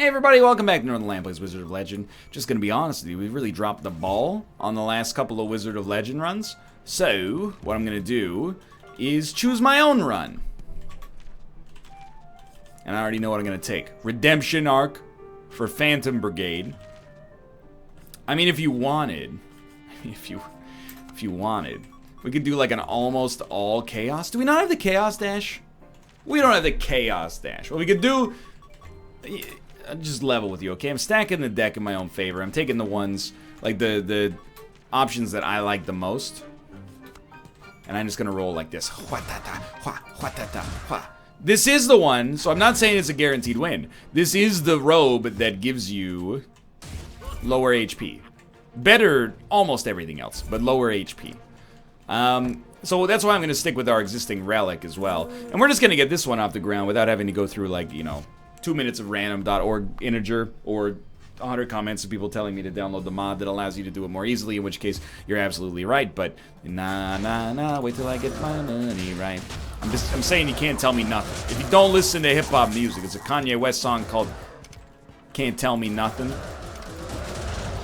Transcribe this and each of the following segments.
Hey everybody, welcome back to Northernlion Plays Wizard of Legend. Just gonna be honest with you, we've really dropped the ball on the last couple of Wizard of Legend runs. So, what I'm gonna do is choose my own run. And I already know what I'm gonna take. Redemption Arc for Phantom Brigade. I mean, if you wanted, if you wanted, we could do like an almost all chaos. Do we not have the chaos dash? We don't have the chaos dash. What we could do, I'll just level with you, okay? I'm stacking the deck in my own favor. I'm taking the ones, like the options that I like the most. And I'm just gonna roll like this. This is the one, so I'm not saying it's a guaranteed win. This is the robe that gives you lower HP. Better almost everything else, but lower HP. So that's why I'm gonna stick with our existing relic as well. And we're just gonna get this one off the ground without having to go through, like, you know, 2 minutes of random.org integer or 100 comments of people telling me to download the mod that allows you to do it more easily, in which case you're absolutely right, but nah, wait till I get my money right. I'm saying you can't tell me nothing. If you don't listen to hip-hop music, it's a Kanye West song called Can't Tell Me Nothing.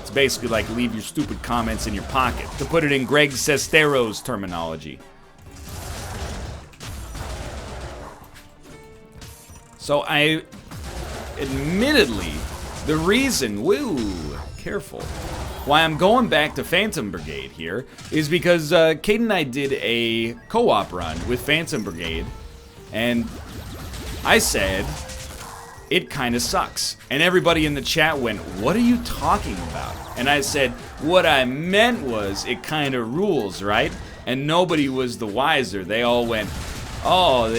It's basically like leave your stupid comments in your pocket, to put it in Greg Sestero's terminology. So admittedly, the reason, careful, why I'm going back to Phantom Brigade here is because Kate and I did a co-op run with Phantom Brigade, and I said, it kind of sucks. And everybody in the chat went, what are you talking about? And I said, what I meant was, it kind of rules, right? And nobody was the wiser. They all went, oh,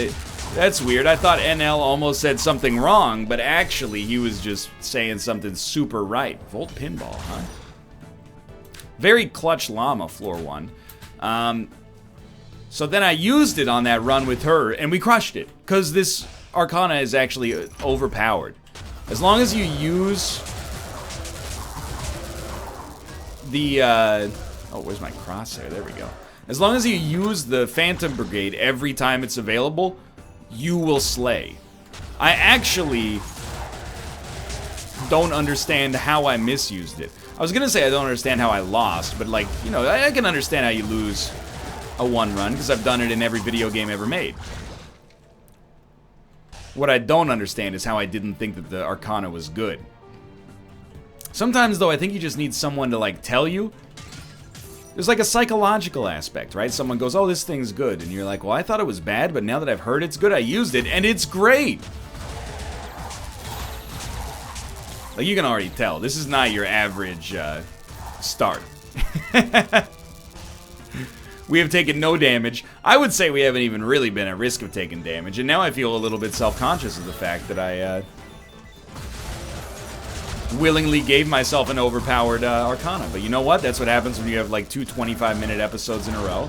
that's weird. I thought NL almost said something wrong, but actually he was just saying something super right. Volt Pinball, huh? Very clutch llama, floor one. So then I used it on that run with her, and we crushed it. Because this Arcana is actually overpowered. As long as you use the, oh, where's my crosshair? There we go. As long as you use the Phantom Brigade every time it's available, you will slay. I actually don't understand how I misused it. I was gonna say I don't understand how I lost, but, like, you know, I can understand how you lose a one run, because I've done it in every video game ever made. What I don't understand is how I didn't think that the Arcana was good. Sometimes, though, I think you just need someone to, like, tell you. There's like a psychological aspect, right? Someone goes, oh, this thing's good. And you're like, well, I thought it was bad, but now that I've heard it's good, I used it, and it's great. Like, you can already tell. This is not your average start. We have taken no damage. I would say we haven't even really been at risk of taking damage. And now I feel a little bit self-conscious of the fact that I willingly gave myself an overpowered Arcana. But you know what? That's what happens when you have like 2 25-minute episodes in a row.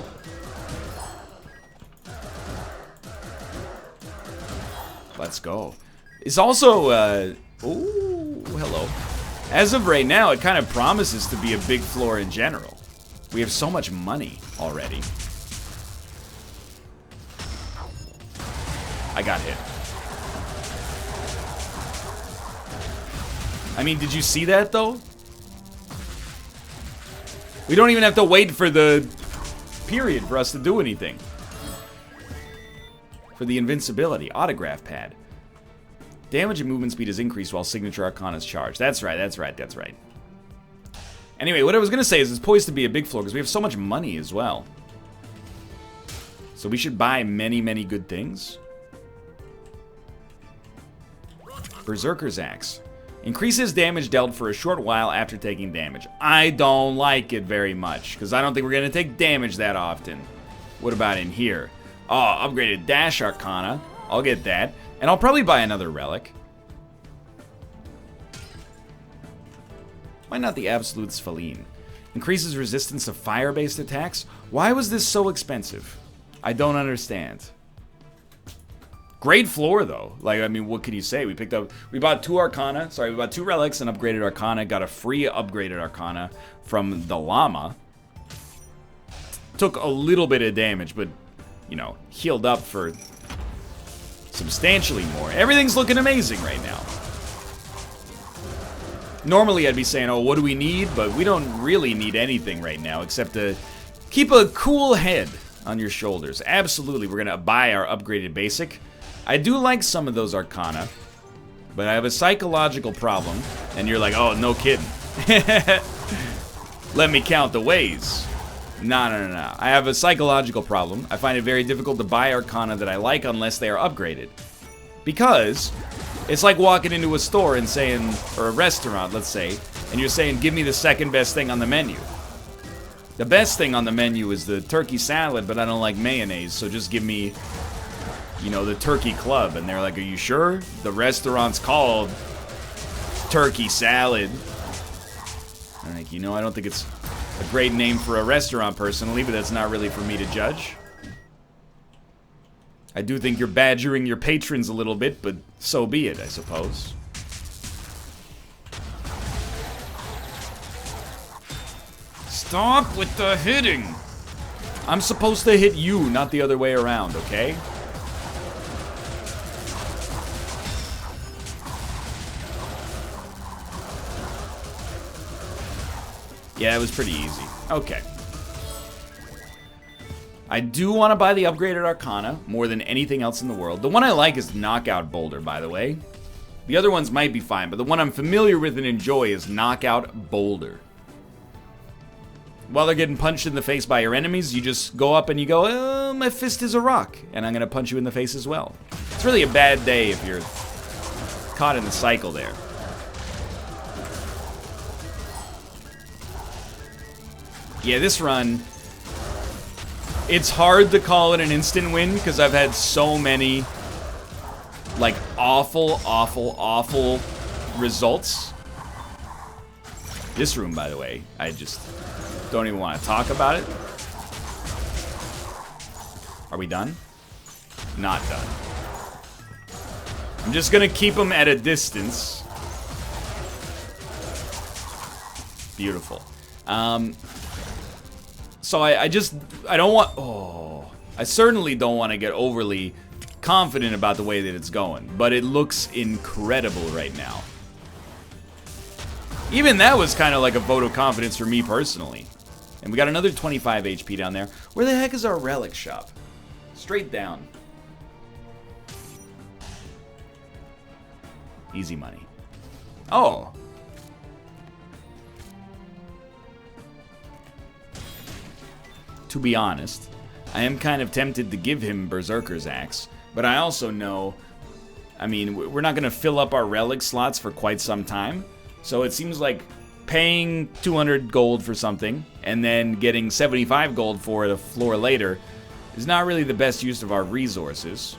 Let's go. It's also, ooh, hello. As of right now, it kind of promises to be a big floor in general. We have so much money already. I got hit. I mean, did you see that, though? We don't even have to wait for the period for us to do anything. For the invincibility. Autograph pad. Damage and movement speed is increased while Signature Arcana is charged. That's right, that's right, that's right. Anyway, what I was going to say is it's poised to be a big floor because we have so much money as well. So we should buy many, many good things. Berserker's Axe. Increases damage dealt for a short while after taking damage. I don't like it very much, because I don't think we're going to take damage that often. What about in here? Oh, upgraded Dash Arcana. I'll get that. And I'll probably buy another relic. Why not the Absolute Sphaline? Increases resistance to fire-based attacks? Why was this so expensive? I don't understand. Great floor, though. Like, I mean, what can you say? We bought 2 Arcana. Sorry, we bought 2 relics and upgraded Arcana. Got a free upgraded Arcana from the Llama. Took a little bit of damage, but, you know, healed up for substantially more. Everything's looking amazing right now. Normally I'd be saying, oh, what do we need? But we don't really need anything right now except to keep a cool head on your shoulders. Absolutely, we're gonna buy our upgraded basic. I do like some of those Arcana, but I have a psychological problem. And you're like, oh, no kidding. Let me count the ways. No. I have a psychological problem. I find it very difficult to buy Arcana that I like unless they are upgraded. Because it's like walking into a store and saying, or a restaurant, let's say, and you're saying, give me the second best thing on the menu. The best thing on the menu is the turkey salad, but I don't like mayonnaise, so just give me, you know, the turkey club. And they're like, are you sure? The restaurant's called Turkey Salad. I'm like, you know, I don't think it's a great name for a restaurant personally, but that's not really for me to judge. I do think you're badgering your patrons a little bit, but so be it, I suppose. Stop with the hitting! I'm supposed to hit you, not the other way around, okay? Yeah, it was pretty easy. Okay. I do want to buy the upgraded Arcana more than anything else in the world. The one I like is Knockout Boulder, by the way. The other ones might be fine, but the one I'm familiar with and enjoy is Knockout Boulder. While they're getting punched in the face by your enemies, you just go up and you go, oh, my fist is a rock, and I'm going to punch you in the face as well. It's really a bad day if you're caught in the cycle there. Yeah, this run, it's hard to call it an instant win because I've had so many, like, awful results. This room, by the way, I just don't even want to talk about it. Are we done? Not done. I'm just gonna keep them at a distance. Beautiful. So I don't want, I certainly don't want to get overly confident about the way that it's going, but it looks incredible right now. Even that was kind of like a vote of confidence for me personally. And we got another 25 HP down there. Where the heck is our relic shop? Straight down. Easy money. Oh. To be honest, I am kind of tempted to give him Berserker's Axe, but I also know, I mean, we're not going to fill up our relic slots for quite some time, so it seems like paying 200 gold for something and then getting 75 gold for it a floor later is not really the best use of our resources.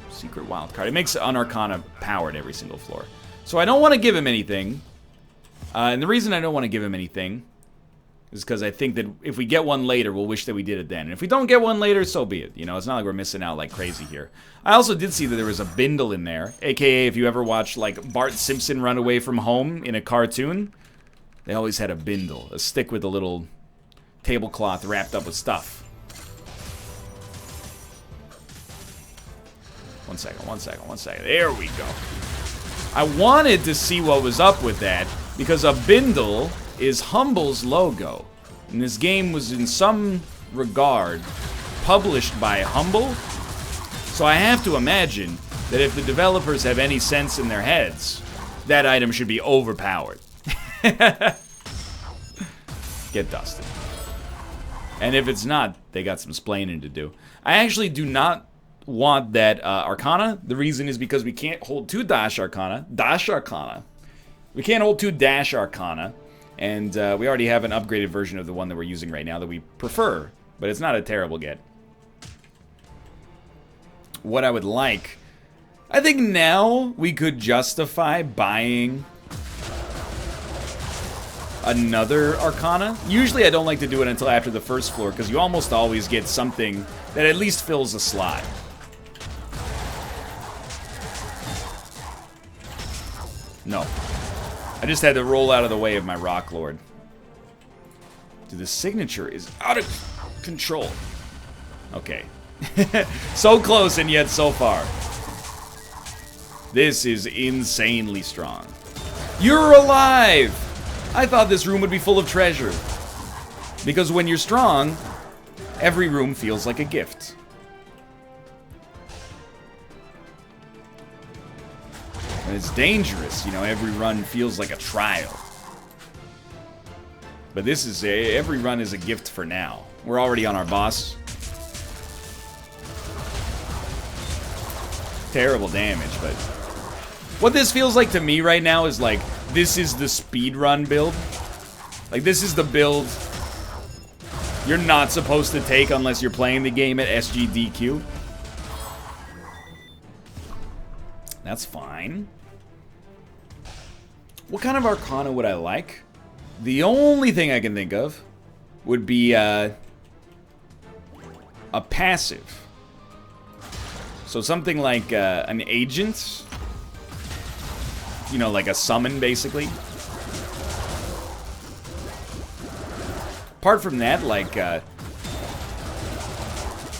Secret wildcard. It makes an Arcana powered every single floor. So I don't want to give him anything, and the reason I don't want to give him anything is because I think that if we get one later, we'll wish that we did it then. And if we don't get one later, so be it. You know, it's not like we're missing out like crazy here. I also did see that there was a bindle in there. AKA, if you ever watched, like, Bart Simpson run away from home in a cartoon, they always had a bindle. A stick with a little tablecloth wrapped up with stuff. One second. There we go. I wanted to see what was up with that, because a bindle is Humble's logo. And this game was in some regard published by Humble. So I have to imagine that if the developers have any sense in their heads, that item should be overpowered. Get dusted. And if it's not, they got some splaining to do. I actually do not want that Arcana. The reason is because we can't hold two Dash Arcana. We can't hold two Dash Arcana. And we already have an upgraded version of the one that we're using right now that we prefer. But it's not a terrible get. What I would like, I think now we could justify buying another Arcana. Usually I don't like to do it until after the first floor, because you almost always get something that at least fills a slot. No. I just had to roll out of the way of my Rock Lord. Dude, the signature is out of control. Okay. So close and yet so far. This is insanely strong. You're alive! I thought this room would be full of treasure. Because when you're strong, every room feels like a gift. And it's dangerous, you know, every run feels like a trial. But this is every run is a gift for now. We're already on our boss. Terrible damage, but what this feels like to me right now is like, this is the speedrun build. Like, this is the build you're not supposed to take unless you're playing the game at SGDQ. That's fine. What kind of Arcana would I like? The only thing I can think of would be a passive. So something like an agent. You know, like a summon, basically. Apart from that, like,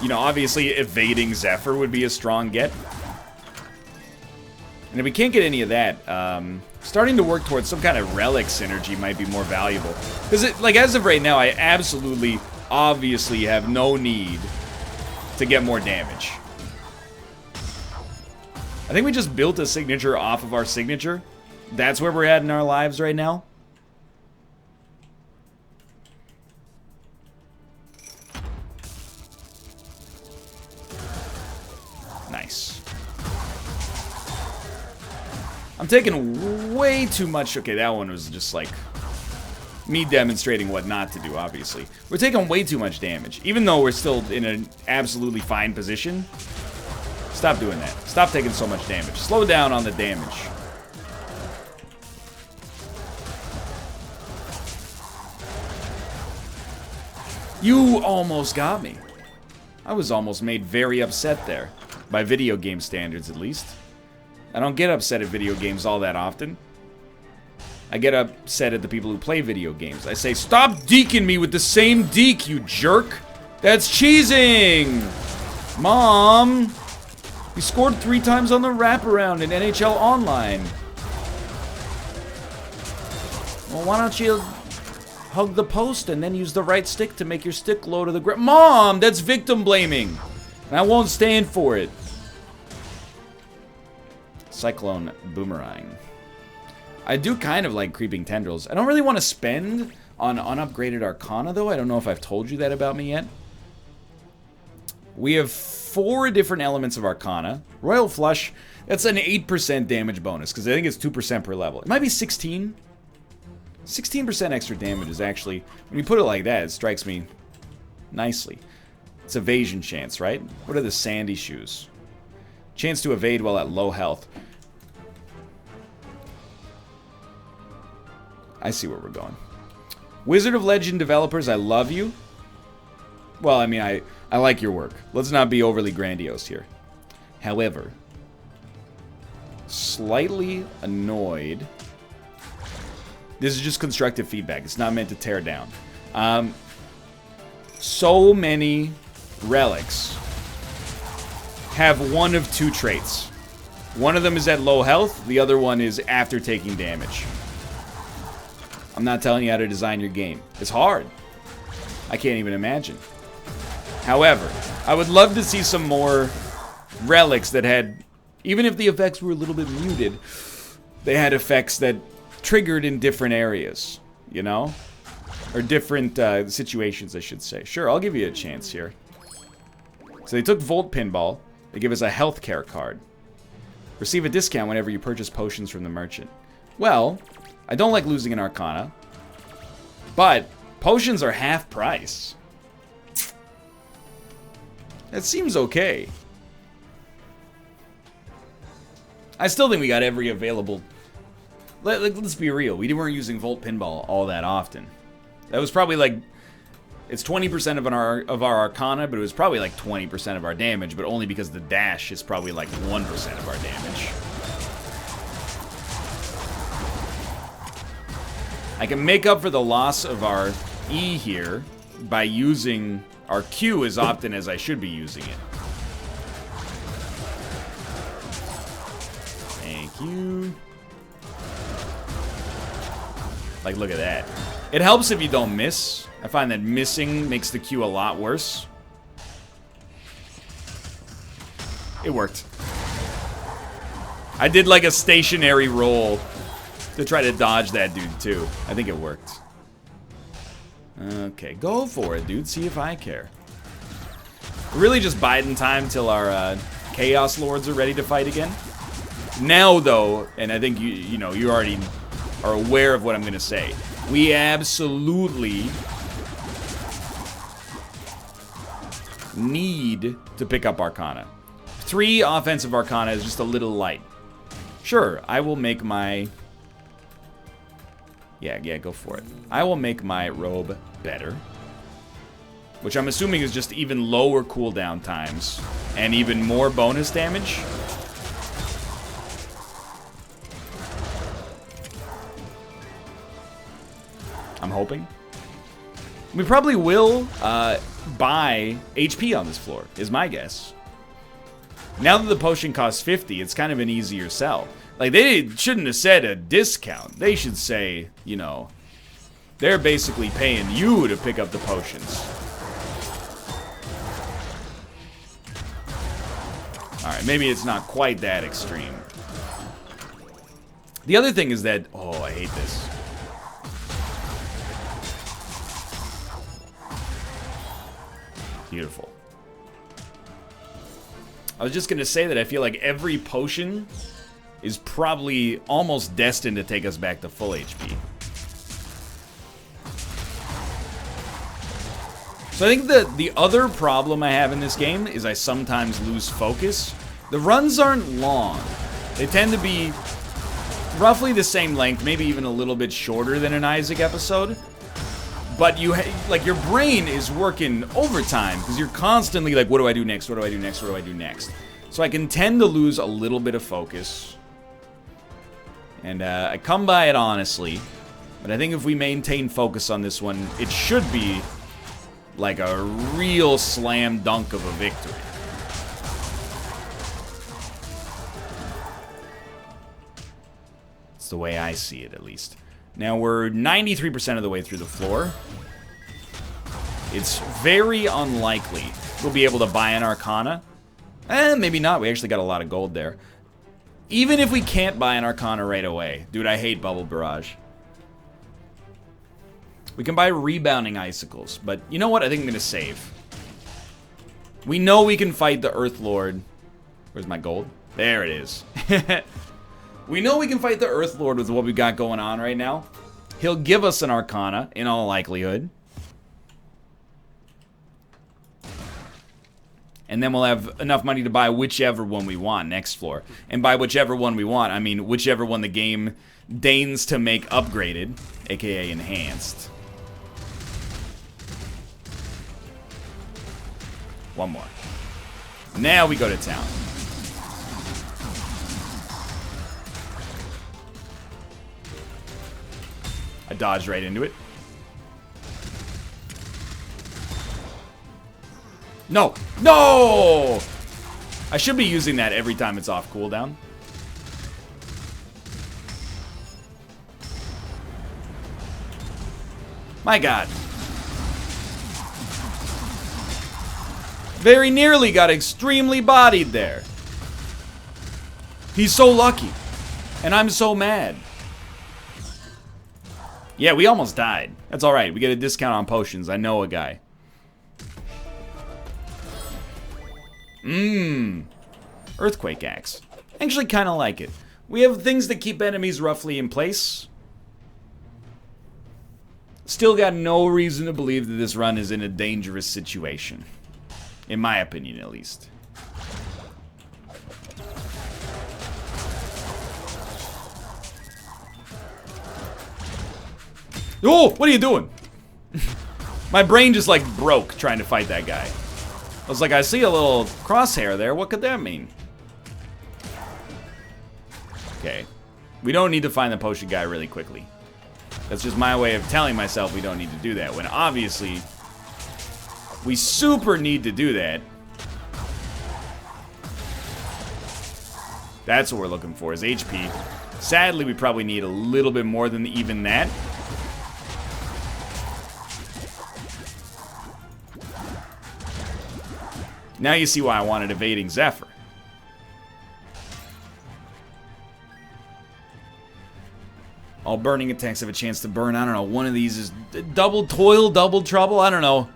you know, obviously evading Zephyr would be a strong get. And if we can't get any of that, starting to work towards some kind of relic synergy might be more valuable. Because, like, as of right now, I absolutely, obviously have no need to get more damage. I think we just built a signature off of our signature. That's where we're at in our lives right now. Nice. I'm taking way too much. Okay, that one was just like me demonstrating what not to do, obviously. We're taking way too much damage. Even though we're still in an absolutely fine position. Stop doing that. Stop taking so much damage. Slow down on the damage. You almost got me. I was almost made very upset there. By video game standards, at least. I don't get upset at video games all that often. I get upset at the people who play video games. I say, stop deking me with the same deke, you jerk! That's cheesing! Mom! You scored 3 times on the wraparound in NHL Online. Well, why don't you hug the post and then use the right stick to make your stick low to the ground? Mom, that's victim blaming. And I won't stand for it. Cyclone Boomerang. I do kind of like Creeping Tendrils. I don't really want to spend on unupgraded Arcana, though. I don't know if I've told you that about me yet. We have 4 different elements of Arcana. Royal Flush, that's an 8% damage bonus, because I think it's 2% per level. It might be 16. 16% extra damage is actually, when you put it like that, it strikes me nicely. It's evasion chance, right? What are the sandy shoes? Chance to evade while at low health. I see where we're going. Wizard of Legend developers, I love you. Well, I mean, I like your work. Let's not be overly grandiose here. However, slightly annoyed. This is just constructive feedback. It's not meant to tear down. So many relics have one of 2 traits. One of them is at low health. The other one is after taking damage. I'm not telling you how to design your game. It's hard. I can't even imagine. However, I would love to see some more relics that had, even if the effects were a little bit muted, they had effects that triggered in different areas, you know? Or different situations, I should say. Sure, I'll give you a chance here. So they took Volt Pinball. They give us a healthcare card. Receive a discount whenever you purchase potions from the merchant. Well, I don't like losing an Arcana, but potions are half price. That seems okay. I still think we got every available... Let's be real. We weren't using Volt Pinball all that often. That was probably like... It's 20% of our Arcana, but it was probably like 20% of our damage, but only because the dash is probably like 1% of our damage. I can make up for the loss of our E here by using our Q as often as I should be using it. Thank you. Like, look at that. It helps if you don't miss. I find that missing makes the Q a lot worse. It worked. I did like a stationary roll to try to dodge that dude too. I think it worked. Okay, go for it, dude. See if I care. We're really just biding time till our Chaos Lords are ready to fight again. Now, though, and I think you already are aware of what I'm going to say. We absolutely need to pick up Arcana. 3 offensive Arcana is just a little light. Sure, I will make my... Yeah, go for it. I will make my robe better. Which I'm assuming is just even lower cooldown times. And even more bonus damage. I'm hoping. We probably will buy HP on this floor, is my guess. Now that the potion costs 50, it's kind of an easier sell. Like, they shouldn't have said a discount. They should say, you know, they're basically paying you to pick up the potions. Alright, maybe it's not quite that extreme. The other thing is that... Oh, I hate this. Beautiful. I was just going to say that I feel like every potion is probably almost destined to take us back to full HP. So I think the other problem I have in this game is I sometimes lose focus. The runs aren't long. They tend to be roughly the same length, maybe even a little bit shorter than an Isaac episode. But like your brain is working overtime because you're constantly like, what do I do next? What do I do next? What do I do next? So I can tend to lose a little bit of focus. And I come by it honestly. But I think if we maintain focus on this one, it should be like a real slam dunk of a victory. It's the way I see it, at least. Now we're 93% of the way through the floor. It's very unlikely we'll be able to buy an Arcana. Maybe not. We actually got a lot of gold there. Even if we can't buy an Arcana right away. Dude, I hate Bubble Barrage. We can buy Rebounding Icicles, but you know what? I think I'm going to save. We know we can fight the Earth Lord. Where's my gold? There it is. We know we can fight the Earth Lord with what we got going on right now. He'll give us an Arcana, in all likelihood. And then we'll have enough money to buy whichever one we want next floor. And by whichever one we want, I mean whichever one the game deigns to make upgraded, aka enhanced. One more. Now we go to town. I dodged right into it. No! No! I should be using that every time it's off cooldown. My God. Very nearly got extremely bodied there. He's so lucky. And I'm so mad. Yeah, we almost died. That's alright. We get a discount on potions. I know a guy. Earthquake Axe. Actually kind of like it. We have things that keep enemies roughly in place. Still got no reason to believe that this run is in a dangerous situation. In my opinion, at least. Oh, what are you doing? My brain just like broke trying to fight that guy. I was like, I see a little crosshair there. What could that mean? Okay. We don't need to find the potion guy really quickly. That's just my way of telling myself we don't need to do that. When obviously, we super need to do that. That's what we're looking for, is HP. Sadly, we probably need a little bit more than even that. Now you see why I wanted Evading Zephyr. All burning attacks have a chance to burn. I don't know. One of these is double toil, double trouble. I don't know.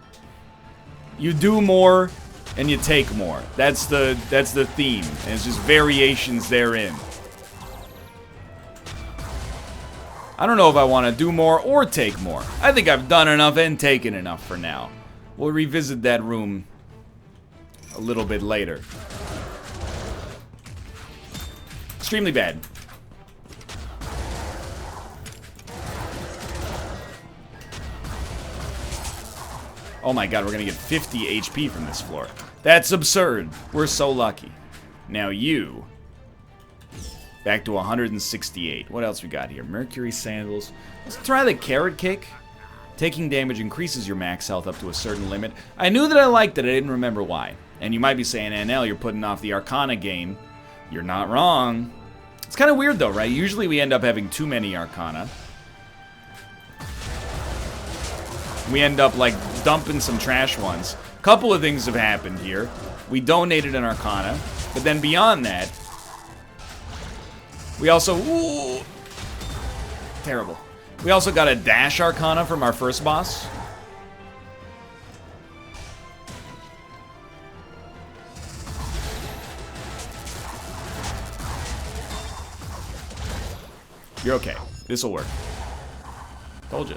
You do more and you take more. That's the theme. And it's just variations therein. I don't know if I want to do more or take more. I think I've done enough and taken enough for now. We'll revisit that room a little bit later. Extremely bad. Oh my god, we're gonna get 50 HP from this floor. That's absurd. We're so lucky. Now you. Back to 168. What else we got here? Mercury Sandals. Let's try the Carrot Cake. Taking damage increases your max health up to a certain limit. I knew that I liked it, I didn't remember why. And you might be saying, NL, you're putting off the Arcana gain. You're not wrong. It's kind of weird though, right? Usually we end up having too many Arcana. We end up like dumping some trash ones. Couple of things have happened here. We donated an Arcana, but then beyond that, we also... Ooh, terrible. We also got a dash Arcana from our first boss. You're okay. This'll work. Told you.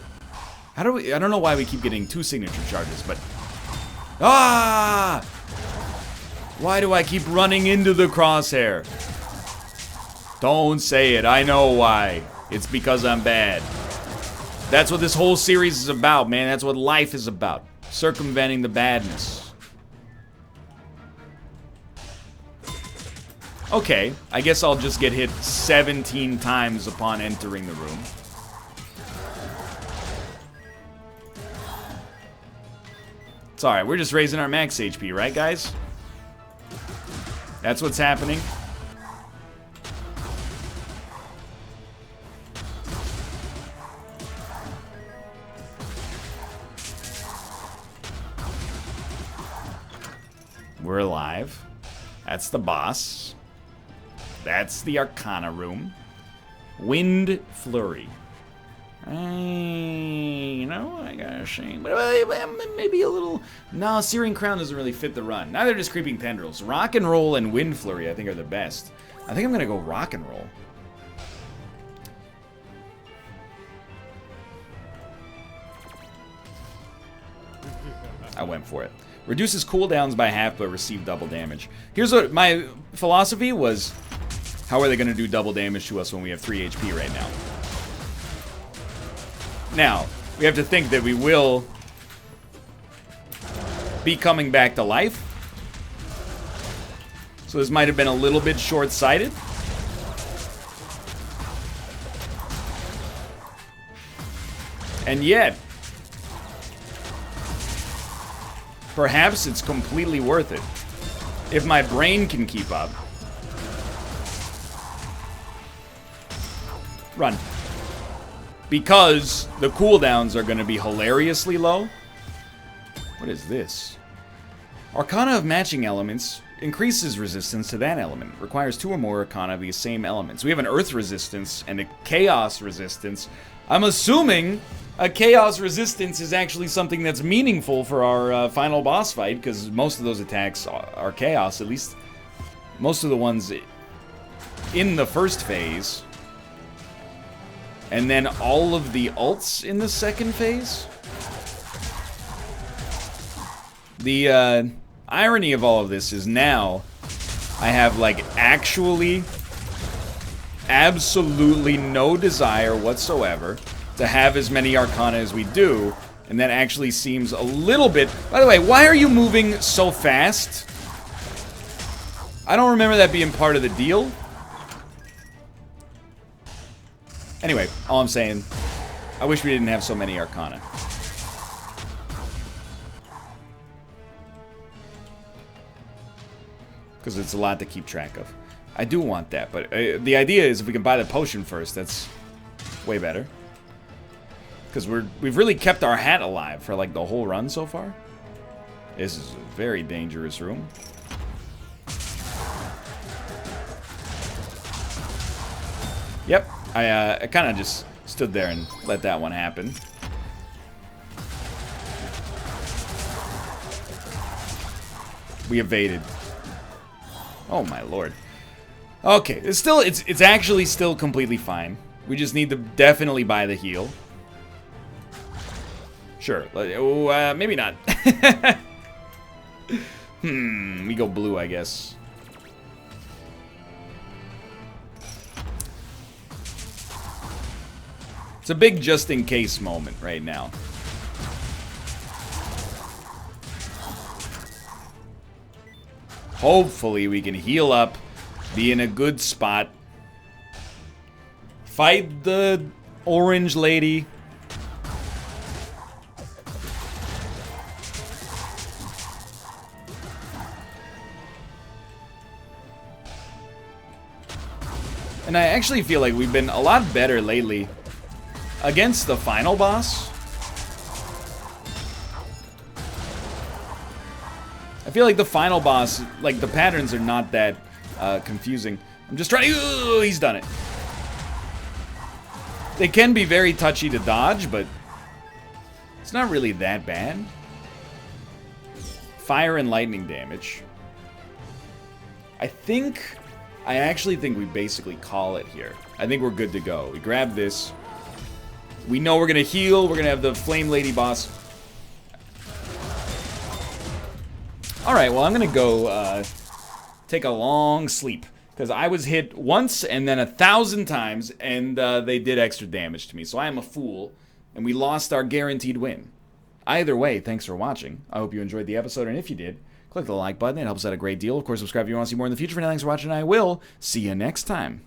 How do we... I don't know why we keep getting 2 signature charges, but... Ah! Why do I keep running into the crosshair? Don't say it. I know why. It's because I'm bad. That's what this whole series is about, man. That's what life is about. Circumventing the badness. Okay, I guess I'll just get hit 17 times upon entering the room. It's alright, we're just raising our max HP, right guys? That's what's happening. We're alive. That's the boss. That's the Arcana room. Wind Flurry. You know, I got a shame. But maybe a little... No, Searing Crown doesn't really fit the run. Neither does Creeping Tendrils. Rock and Roll and Wind Flurry, I think, are the best. I think I'm going to go Rock and Roll. I went for it. Reduces cooldowns by half, but receive double damage. Here's what my philosophy was. How are they going to do double damage to us when we have 3 HP right now? Now, we have to think that we will be coming back to life. So this might have been a little bit short-sighted. And yet, perhaps it's completely worth it. If my brain can keep up. Run. Because the cooldowns are going to be hilariously low. What is this? Arcana of matching elements increases resistance to that element. Requires 2 or more Arcana of the same elements. We have an Earth resistance and a Chaos resistance. I'm assuming a Chaos resistance is actually something that's meaningful for our final boss fight, because most of those attacks are Chaos, at least most of the ones in the first phase. And then all of the ults in the second phase. The irony of all of this is now I have, like, actually absolutely no desire whatsoever to have as many Arcana as we do, and that actually seems a little bit... By the way, why are you moving so fast? I don't remember that being part of the deal. Anyway, all I'm saying, I wish we didn't have so many Arcana. Because it's a lot to keep track of. I do want that, but the idea is if we can buy the potion first, that's way better. Because we've really kept our hat alive for like the whole run so far. This is a very dangerous room. Yep, I kind of just stood there and let that one happen. We evaded. Oh my lord. Okay, it's actually still completely fine. We just need to definitely buy the heal. Sure. Maybe not. We go blue, I guess. It's a big just-in-case moment right now. Hopefully we can heal up, be in a good spot, fight the orange lady. And I actually feel like we've been a lot better lately against the final boss. I feel like the final boss, like the patterns are not that confusing. I'm just trying to... Ooh, he's done it. They can be very touchy to dodge, but it's not really that bad. Fire and lightning damage. I actually think we basically call it here. I think we're good to go. We grab this. We know we're going to heal. We're going to have the Flame Lady boss. Alright, well, I'm going to go take a long sleep. Because I was hit once and then 1,000 times, and they did extra damage to me. So I am a fool, and we lost our guaranteed win. Either way, thanks for watching. I hope you enjoyed the episode, and if you did, click the like button. It helps out a great deal. Of course, subscribe if you want to see more in the future. For now, thanks for watching. I will see you next time.